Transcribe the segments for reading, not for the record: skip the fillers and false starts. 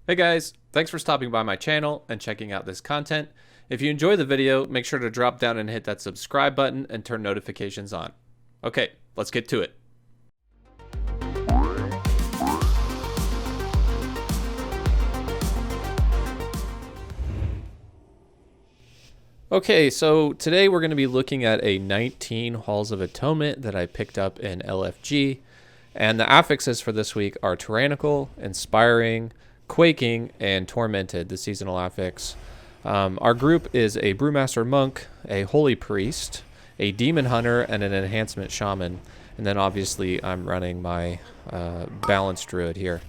Hey guys, thanks for stopping by my channel and checking out this content. If you enjoy the video, make sure to drop down and hit that subscribe button and turn notifications on. Okay, let's get to it. Okay, so today we're going to be looking at a 19 Halls of Atonement that I picked up in LFG. And the affixes for this week are Tyrannical, Inspiring, Quaking, and Tormented, the seasonal affix. Our group is a Brewmaster Monk, a Holy Priest, a Demon Hunter, and an Enhancement Shaman. And then obviously I'm running my Balanced Druid here.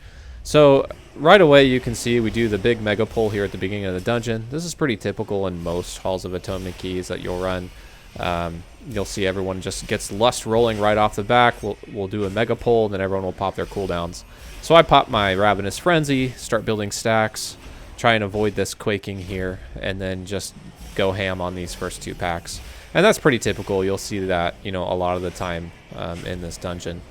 So right away you can see we do the big mega pull here at the beginning of the dungeon. This is pretty typical in most Halls of Atonement keys that you'll run. You'll see everyone just gets Lust rolling right off the back. We'll do a mega pull, and then everyone will pop their cooldowns. So I pop my Ravenous Frenzy, start building stacks, try and avoid this Quaking here, and then just go ham on these first two packs. And that's pretty typical. You'll see that, a lot of the time in this dungeon.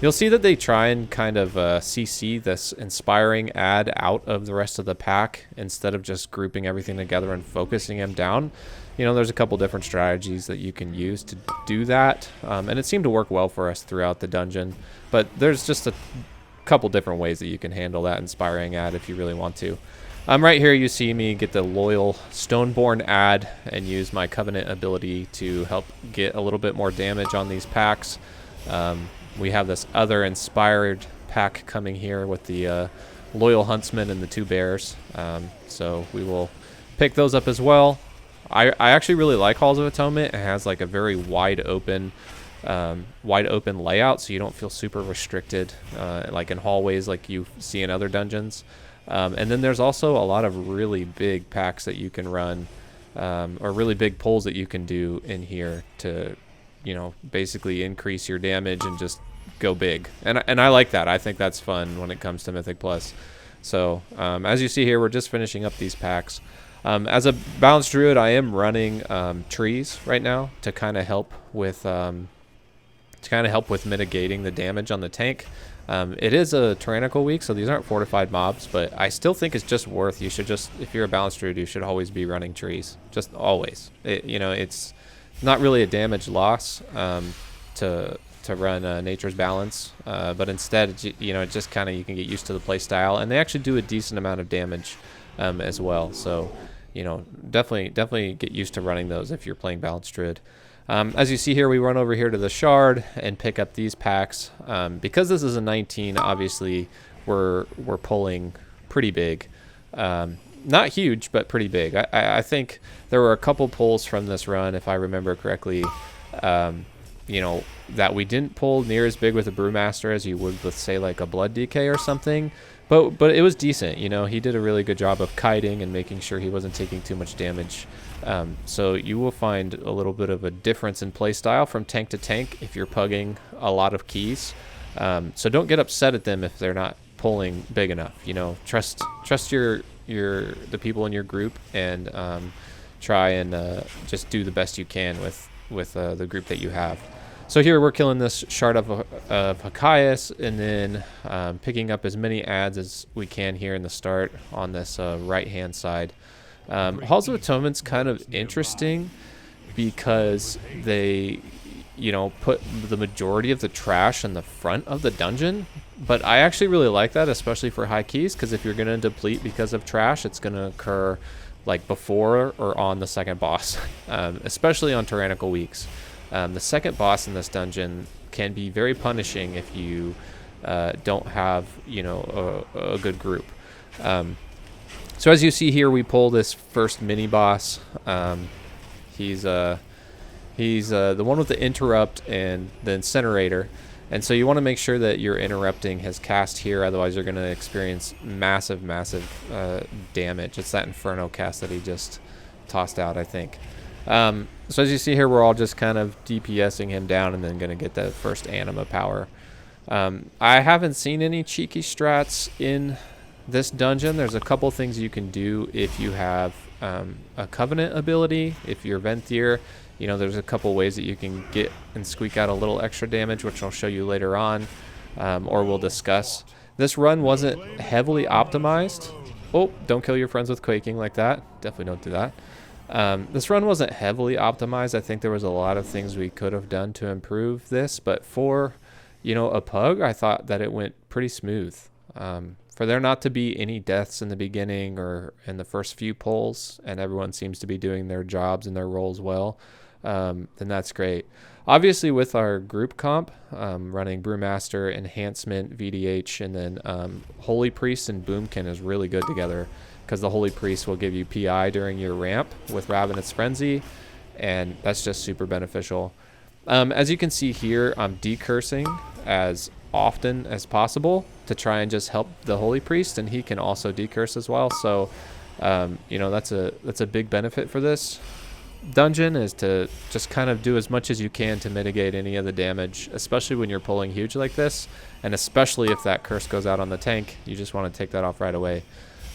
You'll see that they try and kind of CC this Inspiring add out of the rest of the pack instead of just grouping everything together and focusing them down. There's a couple different strategies that you can use to do that, and it seemed to work well for us throughout the dungeon. But there's just a couple different ways that you can handle that Inspiring add if you really want to. Right here you see me get the Loyal Stoneborn add and use my Covenant ability to help get a little bit more damage on these packs. We have this other inspired pack coming here with the Loyal Huntsman and the two bears. So we will pick those up as well. I actually really like Halls of Atonement. It has like a very wide open layout, so you don't feel super restricted like in hallways like you see in other dungeons. And then there's also a lot of really big packs that you can run, or really big pulls that you can do in here to, basically increase your damage and just go big. And I like that. I think that's fun when it comes to Mythic Plus. So as you see here, we're just finishing up these packs. As a Balanced Druid, I am running trees right now to kind of help with mitigating the damage on the tank. It is a Tyrannical week, so these aren't fortified mobs, but I still think it's just worth. You should just, if you're a Balanced Druid, you should always be running trees. Just always. It's not really a damage loss to run Nature's Balance, but instead, it just kind of, you can get used to the play style, and they actually do a decent amount of damage as well. So, definitely get used to running those if you're playing Balanced Druid. As you see here, we run over here to the Shard and pick up these packs. Because this is a 19, obviously we're pulling pretty big. Not huge, but pretty big. I think there were a couple pulls from this run, if I remember correctly, that we didn't pull near as big with a Brewmaster as you would with, say, like a Blood DK or something. But it was decent. He did a really good job of kiting and making sure he wasn't taking too much damage. So you will find a little bit of a difference in play style from tank to tank if you're pugging a lot of keys. So don't get upset at them if they're not pulling big enough. Trust the people in your group, and try and just do the best you can with the group that you have. So here we're killing this Shard of Hakias, and then picking up as many adds as we can here in the start on this right-hand side. Halls of Atonement's kind of interesting because they, put the majority of the trash in the front of the dungeon. But I actually really like that, especially for high keys, because if you're going to deplete because of trash, it's going to occur like before or on the second boss, especially on Tyrannical weeks. The second boss in this dungeon can be very punishing if you don't have, a good group. So as you see here, we pull this first mini boss. He's the one with the interrupt and the incinerator. And so you want to make sure that your interrupting has cast here, otherwise you're going to experience massive damage. It's that Inferno cast that he just tossed out, I think. So as you see here, we're all just kind of DPSing him down and then going to get that first anima power. I haven't seen any cheeky strats in this dungeon. There's a couple things you can do if you have a Covenant ability. If you're Venthyr, there's a couple ways that you can get and squeak out a little extra damage, which I'll show you later on, or we'll discuss. This run wasn't heavily optimized, Oh, don't kill your friends with quaking like that. Definitely don't do that. This run wasn't heavily optimized. I think there was a lot of things we could have done to improve this, but for, you know, a pug, I thought that it went pretty smooth. For there not to be any deaths in the beginning or in the first few pulls, and everyone seems to be doing their jobs and their roles well, then that's great. Obviously, with our group comp, running Brewmaster, Enhancement, VDH, and then Holy Priest and Boomkin is really good together, because the Holy Priest will give you PI during your ramp with Ravenous Frenzy, and that's just super beneficial. As you can see here, I'm decursing as often as possible to try and just help the Holy Priest, and he can also decurse as well. So, you know, that's a big benefit for this dungeon, is to just kind of do as much as you can to mitigate any of the damage, especially when you're pulling huge like this, and especially if that curse goes out on the tank, you just want to take that off right away.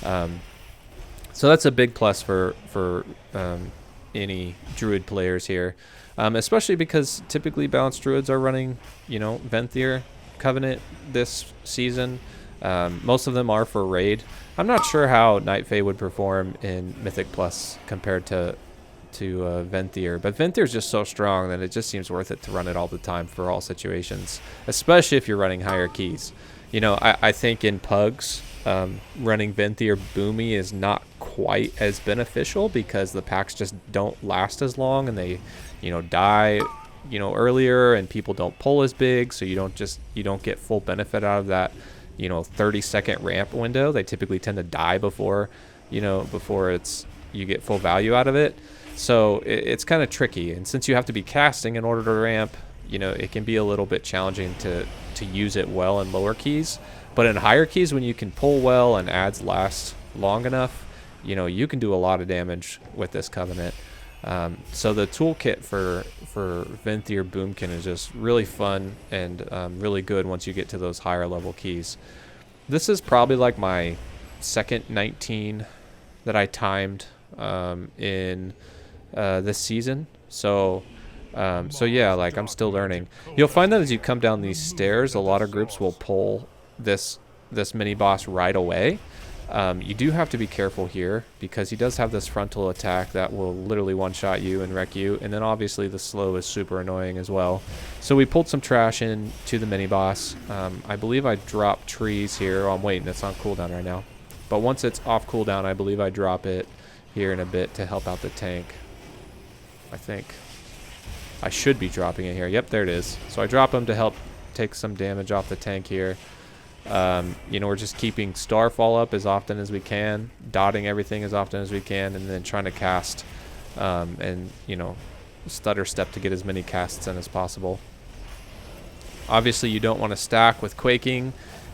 So that's a big plus for any druid players here, especially because typically balanced druids are running, you know, Venthyr Covenant this season. Most of them are for raid. I'm not sure how Night Fae would perform in Mythic Plus compared to Venthyr, but Venthyr is just so strong that it just seems worth it to run it all the time for all situations, especially if you're running higher keys. You know, I think in Pugs, running Venthyr Boomy is not quite as beneficial because the packs just don't last as long, and they, you know, die, you know, earlier, and people don't pull as big, so you don't get full benefit out of that, you know, 30-second ramp window. They typically tend to die before you get full value out of it. So it's kind of tricky, and since you have to be casting in order to ramp, you know, it can be a little bit challenging to use it well in lower keys. But in higher keys, when you can pull well and ads last long enough, you know, you can do a lot of damage with this Covenant. So the toolkit for Venthyr Boomkin is just really fun and really good once you get to those higher level keys. This is probably like my second 19 that I timed in this season. So yeah, like, I'm still learning. You'll find that as you come down these stairs, a lot of groups will pull this mini boss right away. You do have to be careful here because he does have this frontal attack that will literally one-shot you and wreck you, and then obviously the slow is super annoying as well. So we pulled some trash in to the mini boss. I believe I dropped trees here. Oh, I'm waiting, it's on cooldown right now, but once it's off cooldown, I believe I drop it here in a bit to help out the tank. I think I should be dropping it here. Yep, there it is. So I drop him to help take some damage off the tank here. You know, we're just keeping Starfall up as often as we can, dotting everything as often as we can, and then trying to cast and, you know, stutter step to get as many casts in as possible. Obviously, you don't want to stack with Quaking,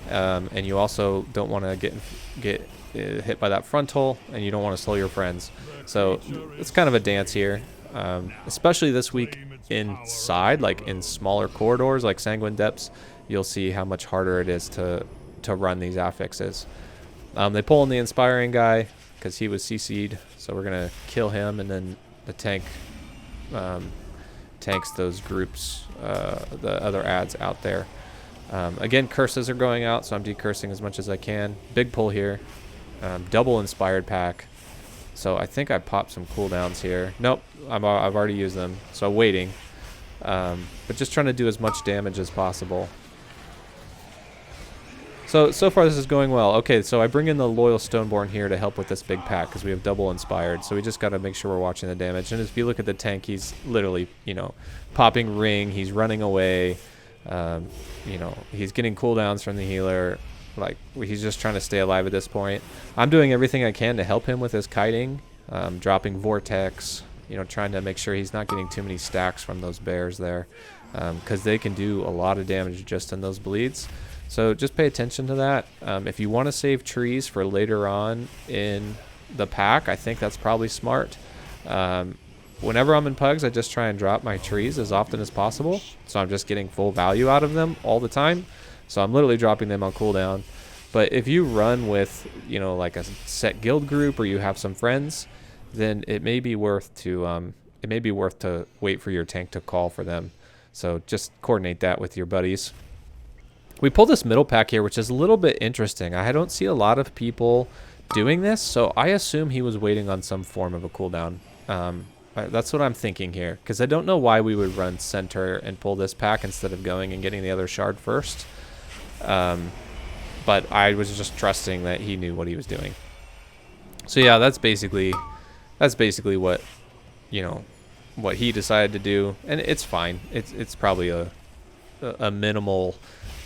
and you also don't want to get hit by that frontal, and you don't want to slow your friends. So it's kind of a dance here, especially this week inside, like in smaller corridors like Sanguine Depths. You'll see how much harder it is to run these affixes. They pull in the Inspiring guy because he was CC'd, so we're going to kill him, and then the tank tanks those groups, the other ads out there. Again, curses are going out, so I'm decursing as much as I can. Big pull here. Double Inspired pack. So I think I popped some cooldowns here. Nope, I've already used them, so I'm waiting. But just trying to do as much damage as possible. So far this is going well. Okay, so I bring in the Loyal Stoneborn here to help with this big pack because we have double Inspired. So we just got to make sure we're watching the damage. And if you look at the tank, he's literally, you know, popping ring. He's running away. You know, he's getting cooldowns from the healer. Like, he's just trying to stay alive at this point. I'm doing everything I can to help him with his kiting, dropping Vortex, you know, trying to make sure he's not getting too many stacks from those bears there, because they can do a lot of damage just in those bleeds. So just pay attention to that. If you want to save trees for later on in the pack, I think that's probably smart. Whenever I'm in Pugs, I just try and drop my trees as often as possible, so I'm just getting full value out of them all the time. So I'm literally dropping them on cooldown. But if you run with, you know, like a set guild group, or you have some friends, then it may be worth to wait for your tank to call for them. So just coordinate that with your buddies. We pulled this middle pack here, which is a little bit interesting. I don't see a lot of people doing this, so I assume he was waiting on some form of a cooldown. That's what I'm thinking here, because I don't know why we would run center and pull this pack instead of going and getting the other shard first. But I was just trusting that he knew what he was doing. So yeah, that's basically what, you know, what he decided to do, and it's fine. It's probably a minimal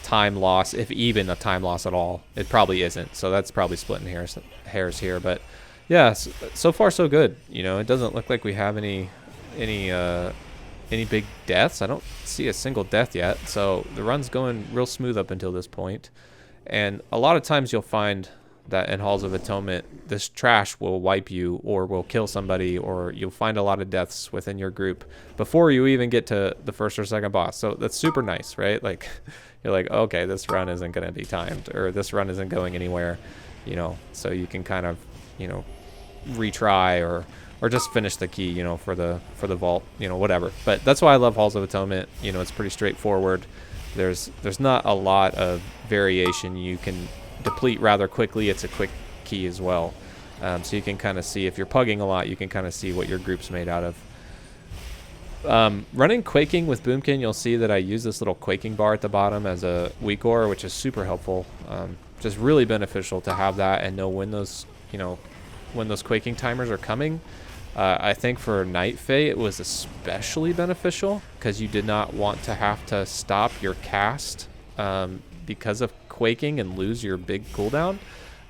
time loss, if even a time loss at all. It probably isn't, so that's probably splitting hairs here. But yeah, so far so good. You know, it doesn't look like we have any big deaths. I don't see a single death yet, so the run's going real smooth up until this point. And a lot of times you'll find that in Halls of Atonement, this trash will wipe you or will kill somebody, or you'll find a lot of deaths within your group before you even get to the first or second boss. So that's super nice, right? Like, you're like, okay, this run isn't going to be timed, or this run isn't going anywhere, you know, so you can kind of, you know, retry or just finish the key, you know, for the vault, you know, whatever. But that's why I love Halls of Atonement. You know, it's pretty straightforward. There's not a lot of variation. You can deplete rather quickly. It's a quick key as well, so you can kind of see, if you're pugging a lot, you can kind of see what your group's made out of. Running Quaking with Boomkin, you'll see that I use this little Quaking bar at the bottom as a weak ore, which is super helpful. Just really beneficial to have that and know when those, you know, when those Quaking timers are coming. I think for Night Fae it was especially beneficial, because you did not want to have to stop your cast because of Quaking and lose your big cooldown.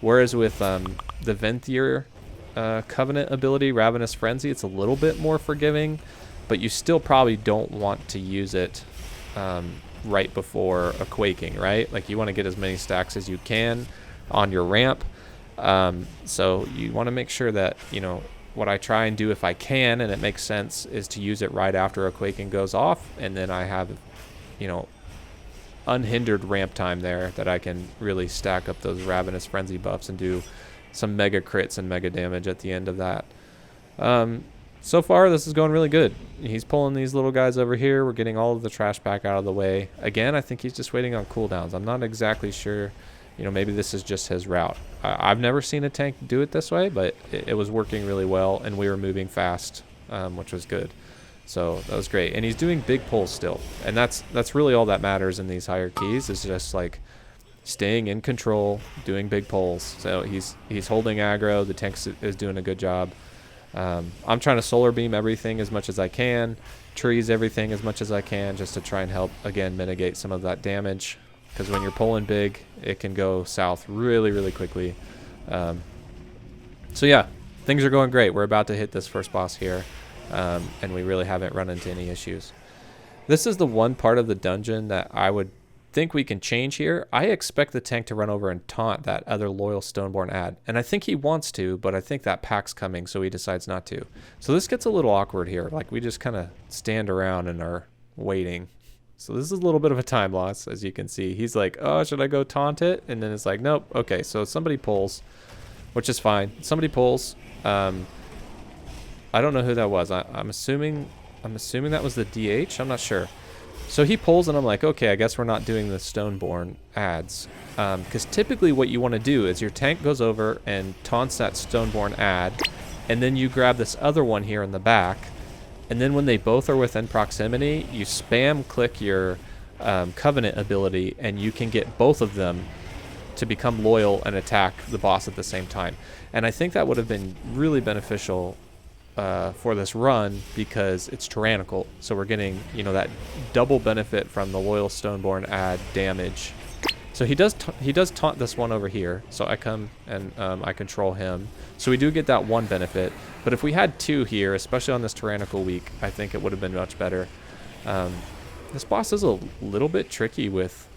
Whereas with the Venthyr Covenant ability, Ravenous Frenzy, it's a little bit more forgiving, but you still probably don't want to use it right before a Quaking, right? Like, you want to get as many stacks as you can on your ramp. So you want to make sure that, you know, what I try and do, if I can, and it makes sense, is to use it right after a Quaking goes off, and then I have, you know, unhindered ramp time there that I can really stack up those Ravenous Frenzy buffs and do some mega crits and mega damage at the end of that. So far, this is going really good. He's pulling these little guys over here. We're getting all of the trash back out of the way. Again, I think he's just waiting on cooldowns. I'm not exactly sure. You know, maybe this is just his route. I've never seen a tank do it this way, but it was working really well, and we were moving fast, which was good. So that was great. And he's doing big pulls still, and that's really all that matters in these higher keys, is just like staying in control, doing big pulls. So he's holding aggro. The tank is doing a good job. I'm trying to solar beam everything as much as I can, trees everything as much as I can, just to try and help, again, mitigate some of that damage. Because when you're pulling big, it can go south really, really quickly. So yeah, things are going great. We're about to hit this first boss here, and we really haven't run into any issues. This is the one part of the dungeon that I would think we can change here. I expect the tank to run over and taunt that other loyal Stoneborn ad, and I think he wants to, but I think that pack's coming, so he decides not to. So this gets a little awkward here. Like, we just kind of stand around and are waiting. So this is a little bit of a time loss, as you can see. He's like, oh, should I go taunt it? And then it's like, nope. Okay, so somebody pulls, which is fine. Somebody pulls. I don't know who that was. I'm assuming that was the DH. I'm not sure. So he pulls, and I'm like, okay, I guess we're not doing the Stoneborn ads. Because typically what you want to do is your tank goes over and taunts that Stoneborn ad, and then you grab this other one here in the back. And then when they both are within proximity, you spam click your Covenant ability, and you can get both of them to become loyal and attack the boss at the same time. And I think that would have been really beneficial for this run, because it's tyrannical. So we're getting, you know, that double benefit from the loyal Stoneborn ad damage. So he does taunt this one over here. So I come and I control him. So we do get that one benefit. But if we had two here, especially on this tyrannical week, I think it would have been much better. This boss is a little bit tricky with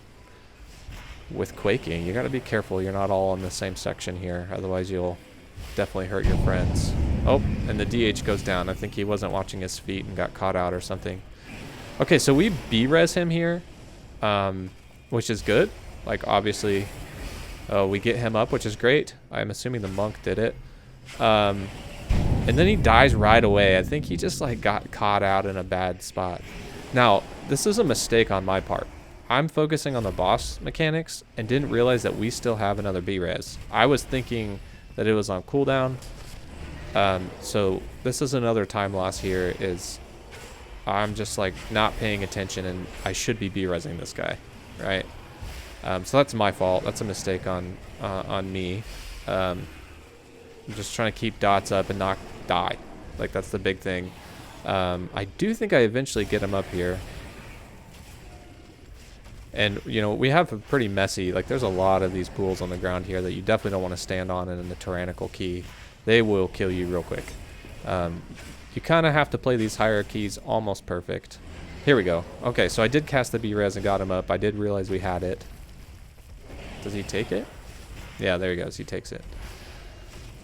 Quaking. You got to be careful. You're not all on the same section here. Otherwise, you'll definitely hurt your friends. Oh, and the DH goes down. I think he wasn't watching his feet and got caught out or something. Okay, so we B-res him here, which is good. Like, obviously, we get him up, which is great. I'm assuming the monk did it. And then he dies right away. I think he just, like, got caught out in a bad spot. Now, this is a mistake on my part. I'm focusing on the boss mechanics and didn't realize that we still have another B-res. I was thinking that it was on cooldown. So this is another time loss here, is I'm just like not paying attention, and I should be B-resing this guy, right? So that's my fault. That's a mistake on me. I'm just trying to keep dots up and not die. Like, that's the big thing. I do think I eventually get him up here. And, you know, we have a pretty messy, like, there's a lot of these pools on the ground here that you definitely don't want to stand on, and in the tyrannical key, they will kill you real quick. You kind of have to play these higher keys almost perfect. Here we go. Okay, so I did cast the B-res and got him up. I did realize we had it. Does he take it? Yeah, there he goes. He takes it.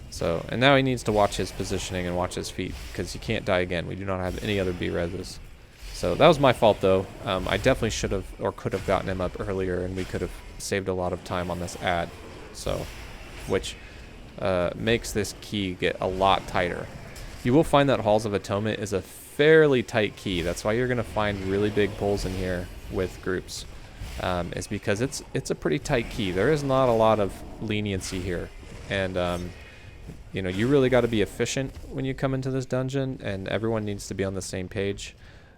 So, and now he needs to watch his positioning and watch his feet, because he can't die again. We do not have any other B-reses. So that was my fault, though. I definitely should have or could have gotten him up earlier, and we could have saved a lot of time on this ad. So, which makes this key get a lot tighter. You will find that Halls of Atonement is a fairly tight key. That's why you're going to find really big pulls in here with groups. Is because it's a pretty tight key. There is not a lot of leniency here. And, you know, you really got to be efficient when you come into this dungeon, and everyone needs to be on the same page.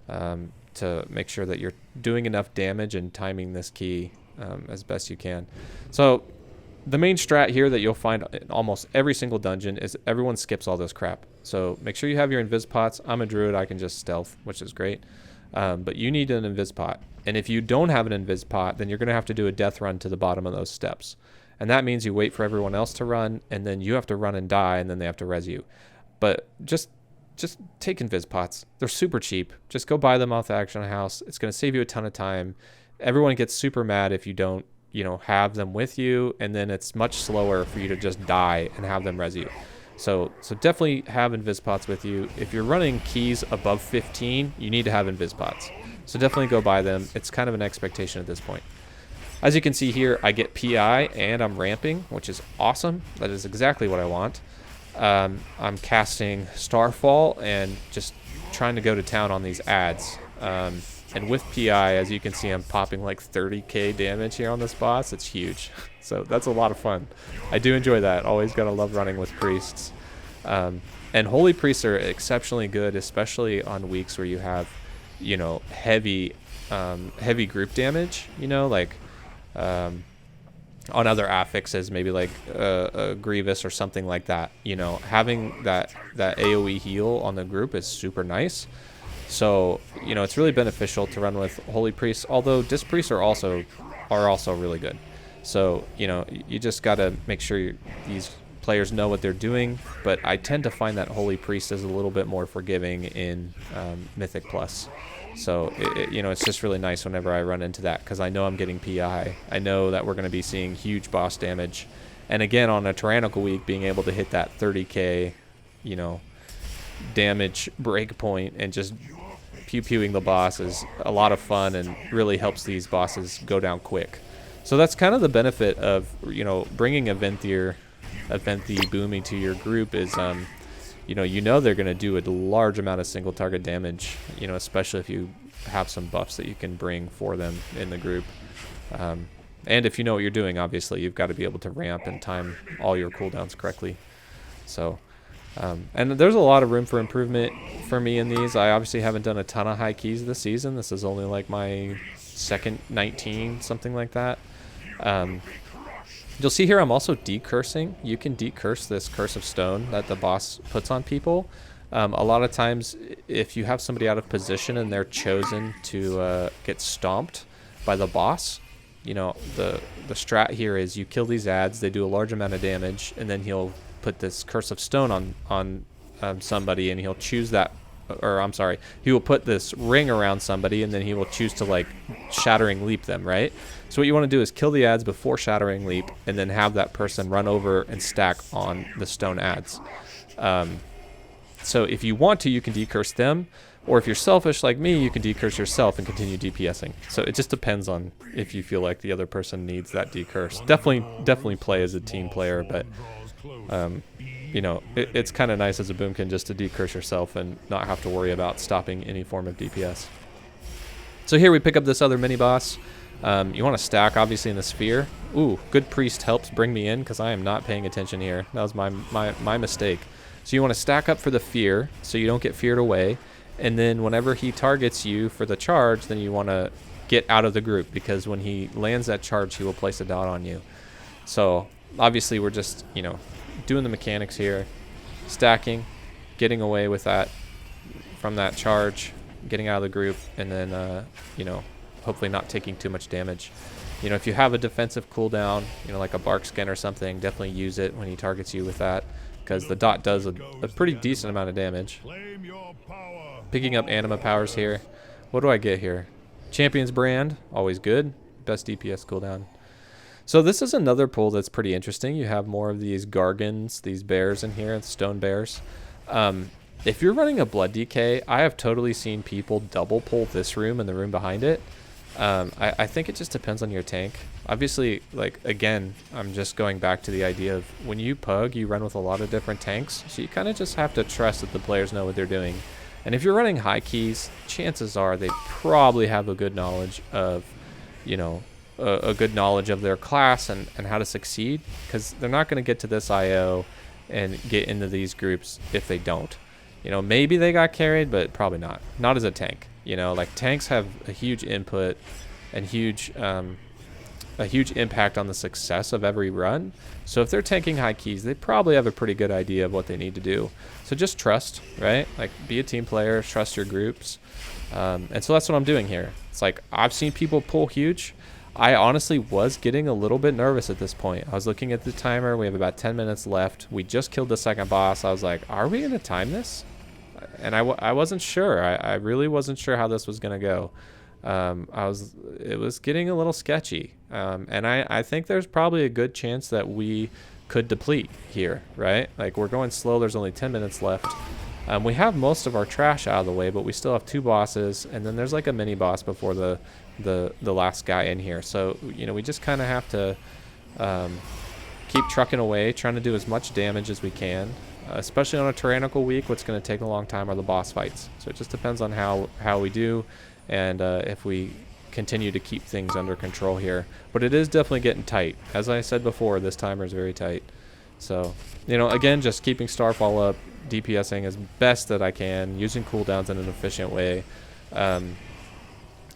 To make sure that you're doing enough damage and timing this key as best you can. So the main strat here that you'll find in almost every single dungeon is everyone skips all this crap. So make sure you have your invis pots. I'm a druid, I can just stealth, which is great. But you need an invis pot. And if you don't have an invis pot, then you're going to have to do a death run to the bottom of those steps. And that means you wait for everyone else to run, and then you have to run and die, and then they have to res you. But just take invis pots. They're super cheap. Just go buy them off the Action House. It's going to save you a ton of time. Everyone gets super mad if you don't, you know, have them with you, and then it's much slower for you to just die and have them res you. So definitely have invis pots with you. If you're running keys above 15, you need to have invis pots. So definitely go buy them. It's kind of an expectation at this point. As you can see here, I get PI and I'm ramping, which is awesome. That is exactly what I want. I'm casting Starfall and just trying to go to town on these ads. And with PI, as you can see, I'm popping like 30k damage here on this boss. It's huge. So that's a lot of fun. I do enjoy that. Always gotta love running with priests. And Holy Priests are exceptionally good, especially on weeks where you have, you know, heavy group damage, you know, like on other affixes, maybe like a Grievous or something like that. You know, having that AoE heal on the group is super nice. So, you know, it's really beneficial to run with Holy Priests, although Disc Priests are also really good. So, you know, you just got to make sure these players know what they're doing. But I tend to find that Holy Priest is a little bit more forgiving in Mythic Plus. So, you know, it's just really nice whenever I run into that, because I know I'm getting PI. I know that we're going to be seeing huge boss damage. And again, on a Tyrannical week, being able to hit that 30k, you know, damage breakpoint and just pew-pewing the boss is a lot of fun and really helps these bosses go down quick. So that's kind of the benefit of, you know, bringing a Venthy Boomy to your group is, you know they're going to do a large amount of single target damage, you know, especially if you have some buffs that you can bring for them in the group. And if you know what you're doing, obviously, you've got to be able to ramp and time all your cooldowns correctly. So, and there's a lot of room for improvement for me in these. I obviously haven't done a ton of high keys this season. This is only like my second 19, something like that. You'll see here I'm also decursing. You can decurse this Curse of Stone that the boss puts on people. A lot of times, if you have somebody out of position and they're chosen to get stomped by the boss, you know, the strat here is you kill these ads, they do a large amount of damage, and then he'll put this Curse of Stone on somebody, and he'll choose that, or I'm sorry, he will put this ring around somebody, and then he will choose to like Shattering Leap them, right? So what you want to do is kill the ads before Shattering Leap, and then have that person run over and stack on the stone ads. So if you want to, you can decurse them, or if you're selfish like me, you can decurse yourself and continue DPSing. So it just depends on if you feel like the other person needs that decurse. Definitely play as a team player, but you know, it's kind of nice as a Boomkin just to decurse yourself and not have to worry about stopping any form of DPS. So here we pick up this other mini boss. You want to stack, obviously, in the sphere. Ooh, good priest helps bring me in because I am not paying attention here. That was my mistake. So you want to stack up for the fear so you don't get feared away. And then whenever he targets you for the charge, then you want to get out of the group, because when he lands that charge, he will place a dot on you. So obviously we're just, you know, doing the mechanics here, stacking, getting away with that from that charge, getting out of the group, and then, you know, hopefully not taking too much damage. You know, if you have a defensive cooldown, you know, like a bark skin or something, definitely use it when he targets you with that, because the dot does a pretty decent amount of damage. Picking up anima powers here. What do I get here? Champion's Brand, always good. Best DPS cooldown. So this is another pull that's pretty interesting. You have more of these gargons, these bears in here, stone bears. If you're running a blood DK, I have totally seen people double pull this room and the room behind it. I think it just depends on your tank. Obviously, like, again, I'm just going back to the idea of when you pug, you run with a lot of different tanks. So you kind of just have to trust that the players know what they're doing. And if you're running high keys, chances are they probably have a good knowledge of, you know, a good knowledge of their class and how to succeed, because they're not going to get to this IO and get into these groups if they don't. You know, maybe they got carried, but probably not. Not as a tank. You know, like, tanks have a huge input and a huge impact on the success of every run. So if they're tanking high keys, they probably have a pretty good idea of what they need to do. So just trust, right? Like, be a team player, trust your groups. And so that's what I'm doing here. It's like, I've seen people pull huge. I honestly was getting a little bit nervous at this point. I was looking at the timer. We have about 10 minutes left. We just killed the second boss. I was like, are we going to time this? And I wasn't sure. I really wasn't sure how this was going to go. It was getting a little sketchy. And I think there's probably a good chance that we could deplete here, right? Like, we're going slow. There's only 10 minutes left. We have most of our trash out of the way, but we still have 2 bosses, and then there's like a mini boss before the last guy in here. So, you know, we just kind of have to keep trucking away, trying to do as much damage as we can. Especially on a tyrannical week, what's going to take a long time are the boss fights. So it just depends on how we do, and if we continue to keep things under control here. But it is definitely getting tight. As I said before, this timer is very tight. So, you know, again, just keeping Starfall up, DPSing as best that I can, using cooldowns in an efficient way.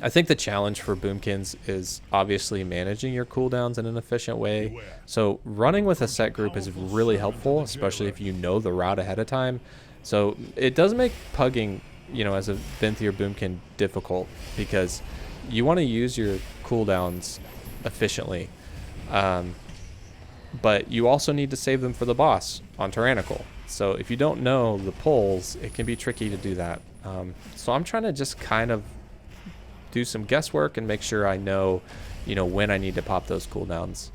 I think the challenge for Boomkins is obviously managing your cooldowns in an efficient way. So running with a set group is really helpful, especially if you know the route ahead of time. So it does make pugging, you know, as a Venthyr Boomkin difficult, because you want to use your cooldowns efficiently. But you also need to save them for the boss on Tyrannical. So if you don't know the pulls, it can be tricky to do that. So I'm trying to just kind of do some guesswork and make sure I know, you know, when I need to pop those cooldowns.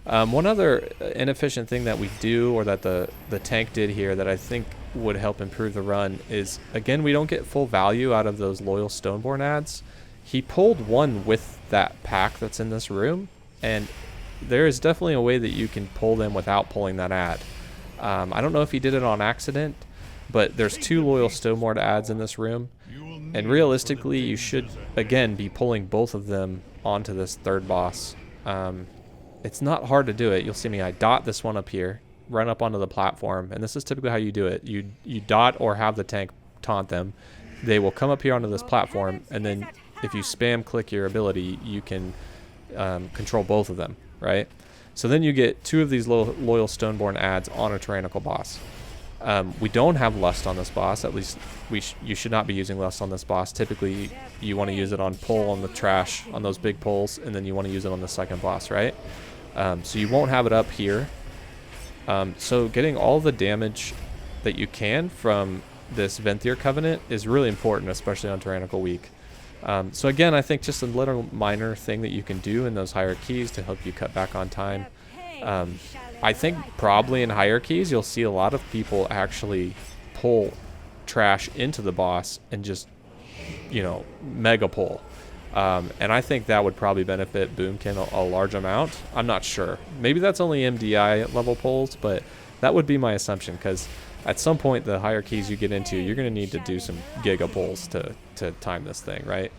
One other inefficient thing that we do, or that the tank did here, that I think would help improve the run is, again, we don't get full value out of those loyal Stoneborn ads. He pulled one with that pack that's in this room, and there is definitely a way that you can pull them without pulling that ad. I don't know if he did it on accident, but there's 2 loyal Stoneborn ads in this room. And realistically, you should, again, be pulling both of them onto this third boss. It's not hard to do it. You'll see me, I dot this one up here, run up onto the platform, and this is typically how you do it. You dot or have the tank taunt them. They will come up here onto this platform, and then if you spam click your ability, you can control both of them, right? So then you get 2 of these loyal Stoneborn ads on a tyrannical boss. We don't have Lust on this boss. At least you should not be using Lust on this boss. Typically, you want to use it on pull on the trash, on those big pulls, and then you want to use it on the second boss, right? So you won't have it up here. So getting all the damage that you can from this Venthyr Covenant is really important, especially on Tyrannical Week. So again, I think just a little minor thing that you can do in those higher keys to help you cut back on time. I think probably in higher keys, you'll see a lot of people actually pull trash into the boss and just, you know, mega pull. And I think that would probably benefit Boomkin a large amount. I'm not sure. Maybe that's only MDI level pulls, but that would be my assumption, because at some point, the higher keys you get into, you're going to need to do some giga pulls to time this thing, right?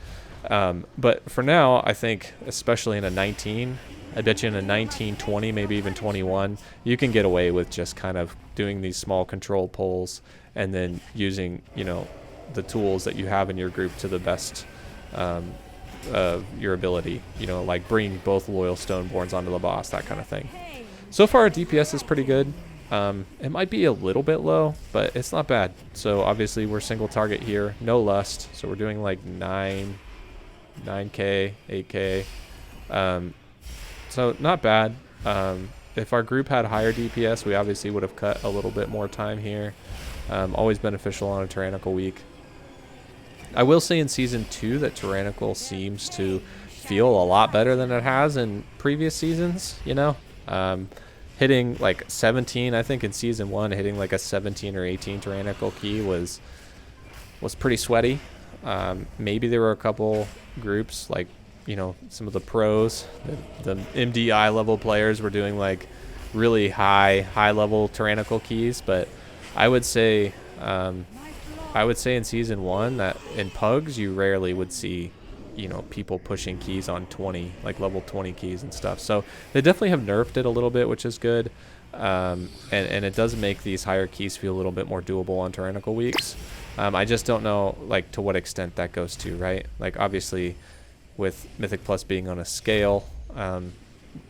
But for now, I think, especially in a 19, I bet you in a 19, 20, maybe even 21, you can get away with just kind of doing these small control pulls and then using, you know, the tools that you have in your group to the best of your ability. You know, like bringing both loyal Stoneborns onto the boss, that kind of thing. So far, our DPS is pretty good. It might be a little bit low, but it's not bad. So obviously, we're single target here. No lust. So we're doing like 9K, 8K. So not bad. If our group had higher DPS, we obviously would have cut a little bit more time here. Always beneficial on a Tyrannical week. I will say in Season 2 that Tyrannical seems to feel a lot better than it has in previous seasons, you know? Hitting like 17, I think in Season 1, hitting like a 17 or 18 Tyrannical key was pretty sweaty. Maybe there were a couple groups, like, you know, some of the pros, the MDI level players were doing like really high level Tyrannical keys, but I would say in Season 1 that in Pugs you rarely would see, you know, people pushing keys on 20, like level 20 keys and stuff. So they definitely have nerfed it a little bit, which is good. And it does make these higher keys feel a little bit more doable on Tyrannical weeks. I just don't know, like, to what extent that goes to, right? Like, obviously, with Mythic Plus being on a scale,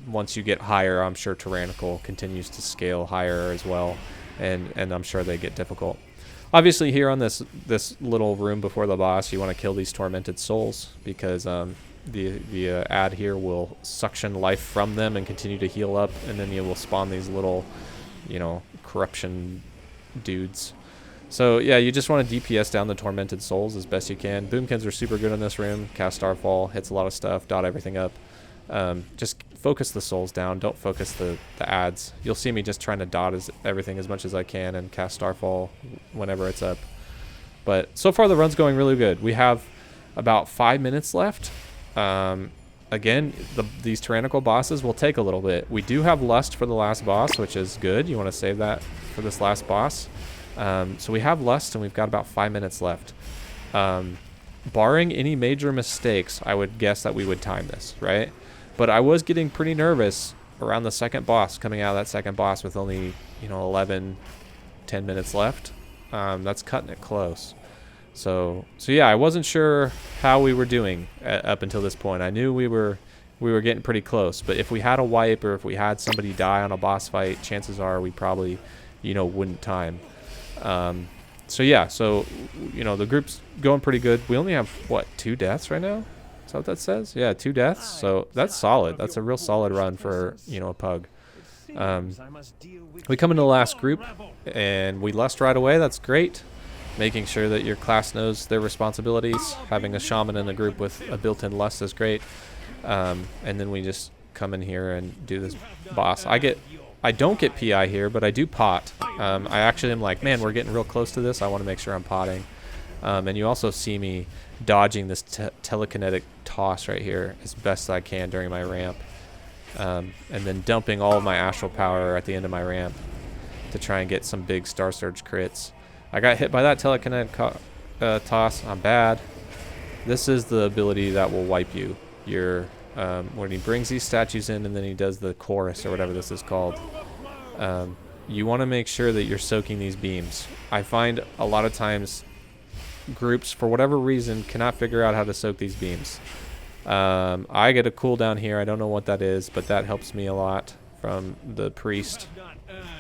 once you get higher, I'm sure Tyrannical continues to scale higher as well, and I'm sure they get difficult. Obviously, here on this little room before the boss, you want to kill these tormented souls because the ad here will suction life from them and continue to heal up, and then you will spawn these little, you know, corruption dudes. So yeah, you just want to DPS down the tormented souls as best you can. Boomkins are super good in this room. Cast Starfall, hits a lot of stuff, dot everything up. Just focus the souls down. Don't focus the ads. You'll see me just trying to dot everything as much as I can and cast Starfall whenever it's up. But so far the run's going really good. We have about 5 minutes left. Again, these Tyrannical bosses will take a little bit. We do have Lust for the last boss, which is good. You want to save that for this last boss. So we have Lust and we've got about 5 minutes left. Barring any major mistakes, I would guess that we would time this, right? But I was getting pretty nervous around the second boss, coming out of that second boss with only, you know, 11, 10 minutes left. That's cutting it close. So yeah, I wasn't sure how we were doing up until this point. I knew we were getting pretty close, but if we had a wipe or if we had somebody die on a boss fight, chances are we probably, you know, wouldn't time. So yeah, so, you know, the group's going pretty good. We only have, what, 2 deaths right now? Is that what that says? Yeah, 2 deaths. So that's solid. That's a real solid run for, you know, a Pug. We come into the last group and we Lust right away. That's great. Making sure that your class knows their responsibilities. Having a shaman in the group with a built-in Lust is great. And then we just come in here and do this boss. I don't get PI here, but I do pot. I actually am like, man, we're getting real close to this. I want to make sure I'm potting. And you also see me dodging this telekinetic toss right here as best I can during my ramp. And then dumping all of my astral power at the end of my ramp to try and get some big Star Surge crits. I got hit by that telekinetic toss. I'm bad. This is the ability that will wipe you. When he brings these statues in and then he does the chorus or whatever this is called, you want to make sure that you're soaking these beams. I find a lot of times groups, for whatever reason, cannot figure out how to soak these beams. I get a cooldown here. I don't know what that is, but that helps me a lot from the priest.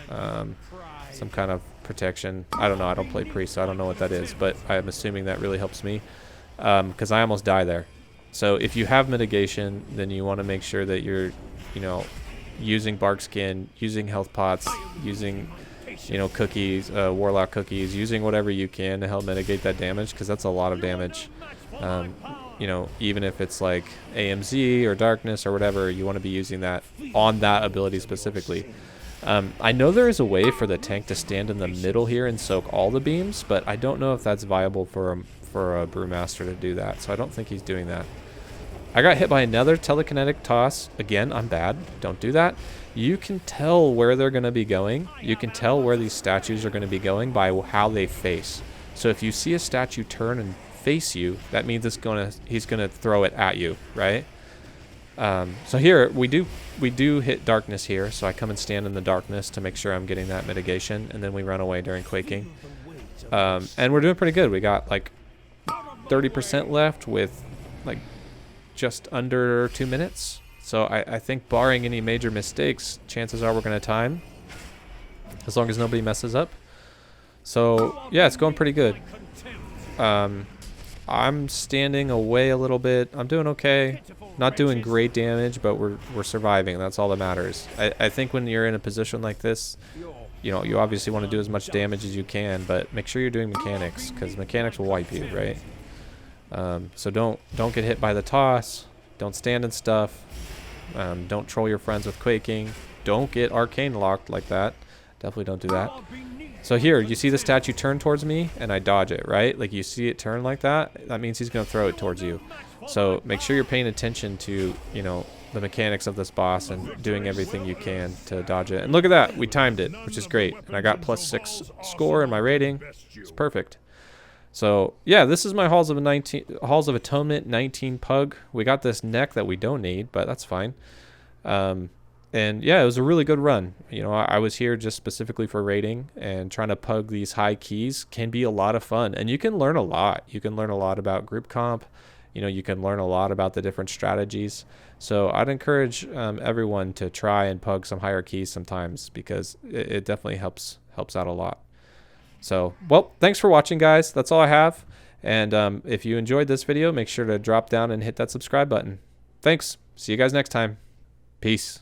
Some kind of protection. I don't know. I don't play priest, so I don't know what that is, but I'm assuming that really helps me because I almost die there. So if you have mitigation, then you want to make sure that you're, you know, using bark skin, using health pots, using, you know, cookies, warlock cookies, using whatever you can to help mitigate that damage, because that's a lot of damage. You know, even if it's like AMZ or darkness or whatever, you want to be using that on that ability specifically. I know there is a way for the tank to stand in the middle here and soak all the beams, but I don't know if that's viable for a brewmaster to do that, so I don't think he's doing that. I got hit by another telekinetic toss. Again, I'm bad. Don't do that. You can tell where they're going to be going. You can tell where these statues are going to be going by how they face. So if you see a statue turn and face you, that means he's gonna throw it at you, right? So here we do hit darkness here, so I come and stand in the darkness to make sure I'm getting that mitigation, and then we run away during quaking. And we're doing pretty good. We got like 30% left with like just under 2 minutes. So I think barring any major mistakes, chances are we're going to time, as long as nobody messes up. So yeah, it's going pretty good. I'm standing away a little bit. I'm doing okay. Not doing great damage, but we're surviving. That's all that matters. I think when you're in a position like this, you know, you obviously want to do as much damage as you can, but make sure you're doing mechanics, because mechanics will wipe you, right? So don't get hit by the toss. Don't stand in stuff. Don't troll your friends with quaking. Don't get arcane locked like that. Definitely don't do that. So here, you see the statue turn towards me, and I dodge it, right? Like, you see it turn like that, that means he's going to throw it towards you. So make sure you're paying attention to, you know, the mechanics of this boss and doing everything you can to dodge it. And look at that, we timed it, which is great. And I got +6 score in my rating. It's perfect. So yeah, this is my Halls of Atonement 19 Pug. We got this neck that we don't need, but that's fine. And yeah, it was a really good run. You know, I was here just specifically for rating, and trying to pug these high keys can be a lot of fun. And you can learn a lot. You can learn a lot about group comp. You know, you can learn a lot about the different strategies. So I'd encourage everyone to try and pug some higher keys sometimes, because it definitely helps out a lot. So, well, thanks for watching, guys. That's all I have. And if you enjoyed this video, make sure to drop down and hit that subscribe button. Thanks. See you guys next time. Peace.